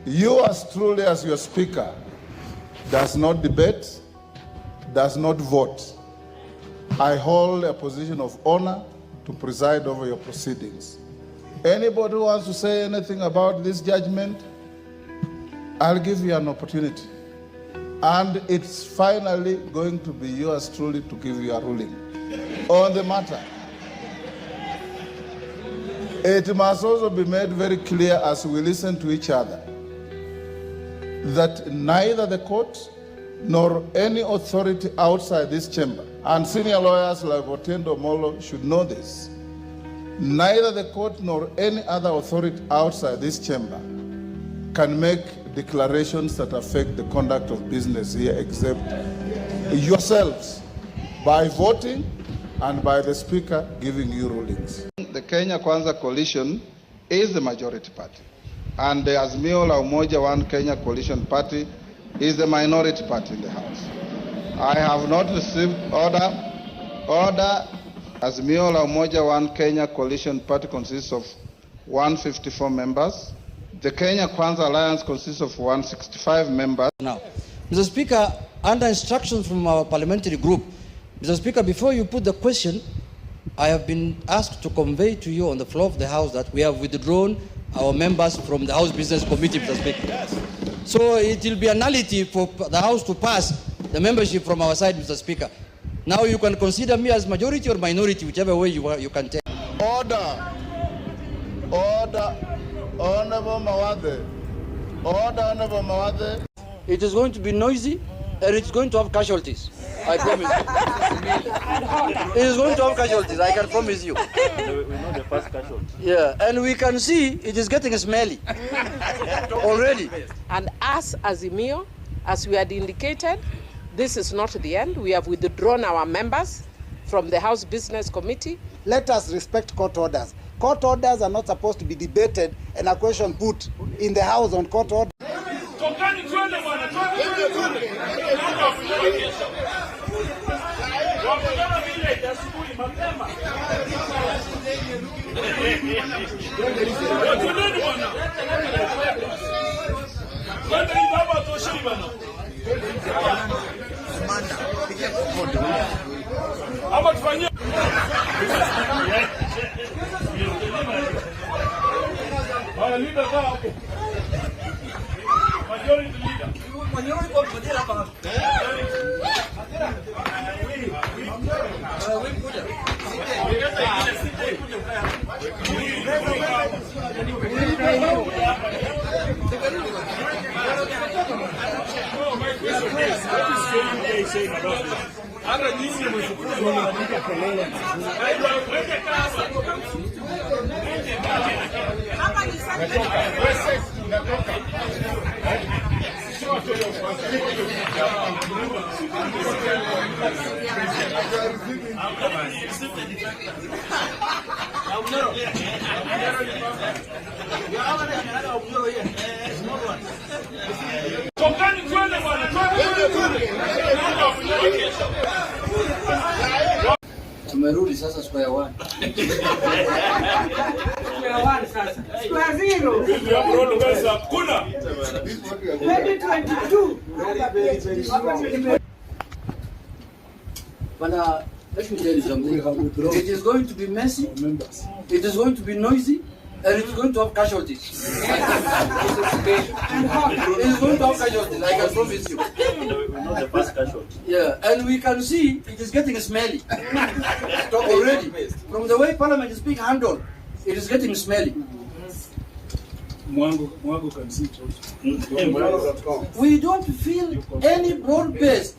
You as truly as your speaker does not debate, does not vote. I hold a position of honor to preside over your proceedings. Anybody who wants to say anything about this judgment, I'll give you an opportunity. And it's finally going to be yours truly to give you a ruling on the matter. It must also be made very clear as we listen to each other that neither the court nor any authority outside this chamber, and senior lawyers like Otendo Molo should know this, neither the court nor any other authority outside this chamber can make declarations that affect the conduct of business here except yourselves by voting and by the speaker giving you rulings. The Kenya Kwanza coalition is the majority party, and the Azimio la Umoja One Kenya coalition party is the minority party in the House. I have not received order. Azimio la Umoja One Kenya coalition party consists of 154 members. The Kenya Kwanza Alliance consists of 165 members. Now, Mr. Speaker, under instructions from our parliamentary group, Mr. Speaker, before you put the question, I have been asked to convey to you on the floor of the House that we have withdrawn our members from the House Business Committee, Mr. Speaker. Yes. So it will be a nullity for the House to pass the membership from our side, Mr. Speaker. Now you can consider me as majority or minority, whichever way you can take. Order. Honorable Mawade. Order, Honorable Mawade. It is going to be noisy and it's going to have casualties. I promise you. It is going to have casualties, I can promise you. We know the first casualty. Yeah, and we can see it is getting smelly already. And as Azimio, as we had indicated, this is not the end. We have withdrawn our members from the House Business Committee. Let us respect court orders. Court orders are not supposed to be debated and a question put in the House on court orders. Tumerudi sasa square one. Square one sasa. Square zero. 2022. But let me tell you something. It is going to be messy, it is going to be noisy, and it's going to have casualties. It is going to have casualties, I can promise you. We know the first casualty. Yeah, and we can see it is getting smelly already. From the way Parliament is being handled, it is getting smelly. Mwango can see it also. We don't feel any broad-based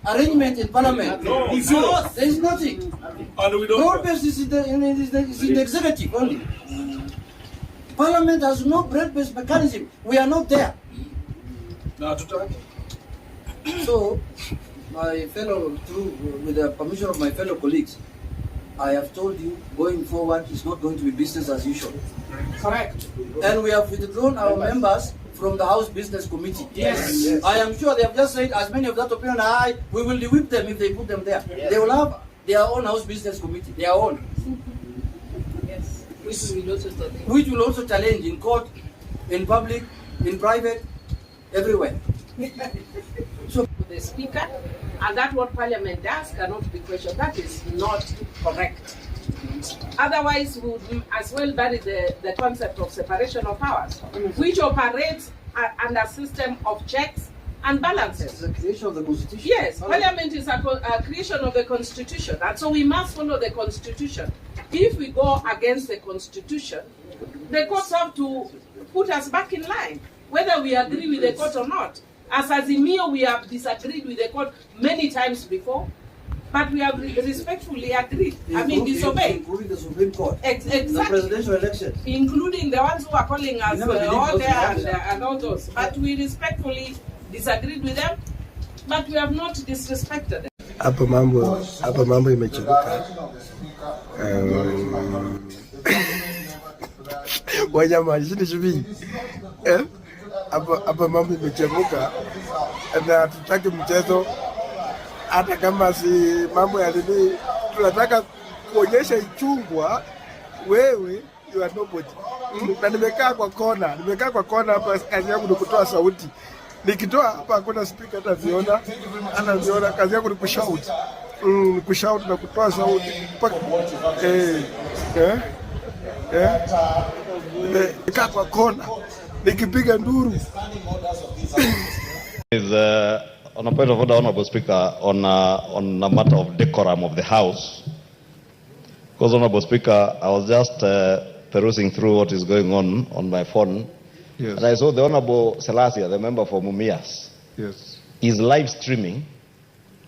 arrangement in Parliament. No, there is nothing. Broad-based is in the executive only. Parliament has no broad-based mechanism. We are not there. So, my fellow, with the permission of my fellow colleagues, I have told you, going forward, it's not going to be business as usual. Correct. And we have withdrawn our members from the House Business Committee. Yes. I am sure they have just said, as many of that opinion, we will whip them if they put them there. Yes. They will have their own House Business Committee, their own. Yes. Which we will also challenge. Which will also challenge in court, in public, in private, everywhere. So the Speaker, and that what Parliament does cannot be questioned. That is not correct. Otherwise, we would as well bury the concept of separation of powers, which operates under a system of checks and balances. It's the creation of the Constitution. Yes, Parliament is a creation of the Constitution, and so we must follow the Constitution. If we go against the Constitution, the courts have to put us back in line, whether we agree with the court or not. As Azimio, we have disagreed with the court many times before, but we have respectfully agreed. Disobeyed. Including the Supreme Court. Exactly. The presidential elections. Including the ones who are calling us order and all those. But we respectfully disagreed with them, but we have not disrespected them. Hapo mambo imechebuka. Wanyama shini hapa mambo imechebuka na hatutaki mchezo, hata kama si mambo ya nini. Tunataka kuonyesha ichungwa, wewe you are nobody. Na nimekaa kwa kona hapa, kazi yangu ni kutoa sauti. Nikitoa hapa hakuna speaker anaziona, kazi yangu ni kushout. Kushout na kutoa sauti. Nimekaa kwa kona nikipiga nduru. Is on a point of order, Honorable Speaker, on a matter of decorum of the House. Because, Honorable Speaker, I was just perusing through what is going on my phone. Yes. And I saw the Honorable Selassie, the member for Mumias, Yes. is live streaming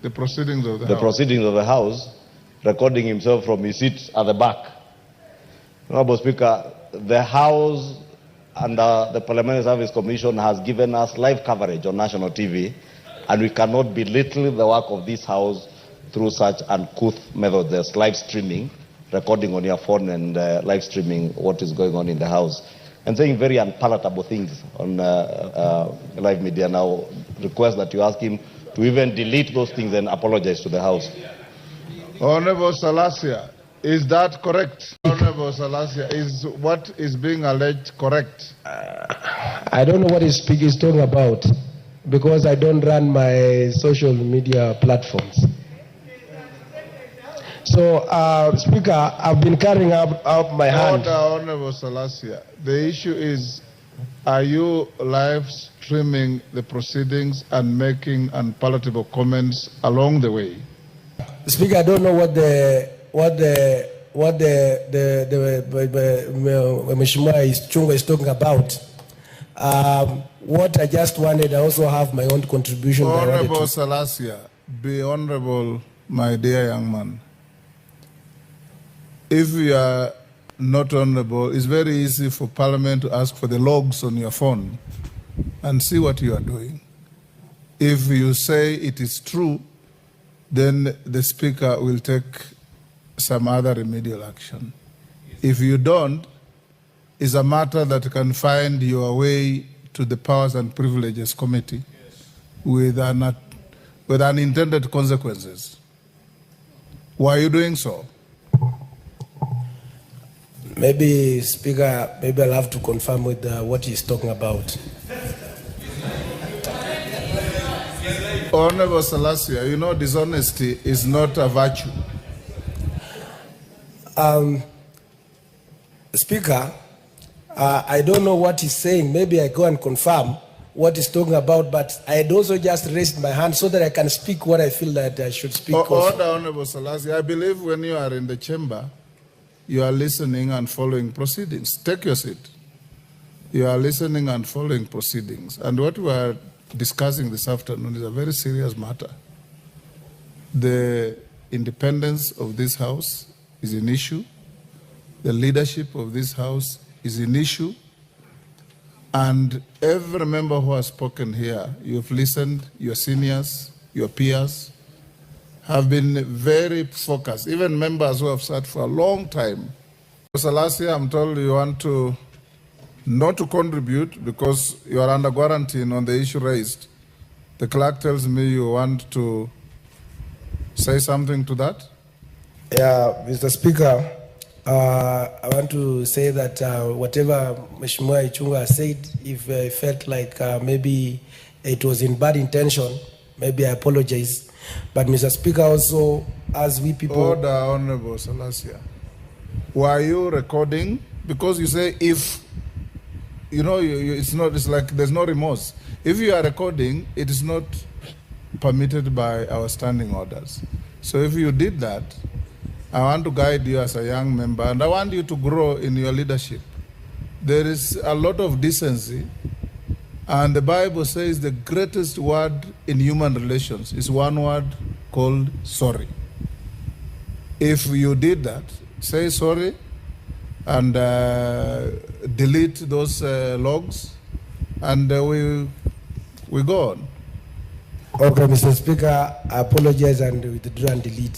The proceedings of the the House. proceedings of the House, recording himself from his seat at the back. Honorable Speaker, the House under the Parliamentary Service Commission has given us live coverage on national TV, and we cannot belittle the work of this House through such uncouth methods as live streaming, recording on your phone and live streaming what is going on in the House, and saying very unpalatable things on live media. Now, request that you ask him to even delete those things and apologize to the House. Honorable Salasia, is that correct? Honorable Salasia, is what is being alleged correct? I don't know what he's talking about, because I don't run my social media platforms. So, Speaker, I've been carrying out my hand. Honorable Salasia, the issue is, are you live streaming the proceedings and making unpalatable comments along the way? Speaker, I don't know what the Mheshimiwa Chungwa is talking about. What I just wanted, I also have my own contribution. Honorable Salasia, be honorable, my dear young man. If you are not honorable, it's very easy for Parliament to ask for the logs on your phone and see what you are doing. If you say it is true, then the Speaker will take some other remedial action. If you don't, it's a matter that can find your way to the Powers and Privileges Committee with unintended consequences. Why are you doing so? Maybe, Speaker, maybe I'll have to confirm with what he's talking about. Honorable Salasia, you know dishonesty is not a virtue. Speaker, I don't know what he's saying. Maybe I go and confirm what he's talking about, but I had also just raised my hand so that I can speak what I feel that I should speak. Order, Honorable Salasia. I believe when you are in the chamber, you are listening and following proceedings. Take your seat. You are listening and following proceedings. And what we are discussing this afternoon is a very serious matter. The independence of this House is an issue. The leadership of this House is an issue. And every member who has spoken here, you've listened, your seniors, your peers, have been very focused, even members who have sat for a long time. Salasia, I'm told you want to not to contribute because you are under quarantine on the issue raised. The clerk tells me you want to say something to that? Yeah, Mr. Speaker, I want to say that whatever Mheshimiwa Ichung'wah said, if I felt like maybe it was in bad intention, maybe I apologize. But Mr. Speaker, also, as we people... Order, Honorable Salasia. Were you recording? Because you say if, you know, it's not, it's like there's no remorse. If you are recording, it is not permitted by our standing orders. So if you did that, I want to guide you as a young member, and I want you to grow in your leadership. There is a lot of decency, and the Bible says the greatest word in human relations is one word called sorry. If you did that, say sorry and delete those logs, and we go on. Okay, Mr. Speaker, I apologize and withdraw and delete.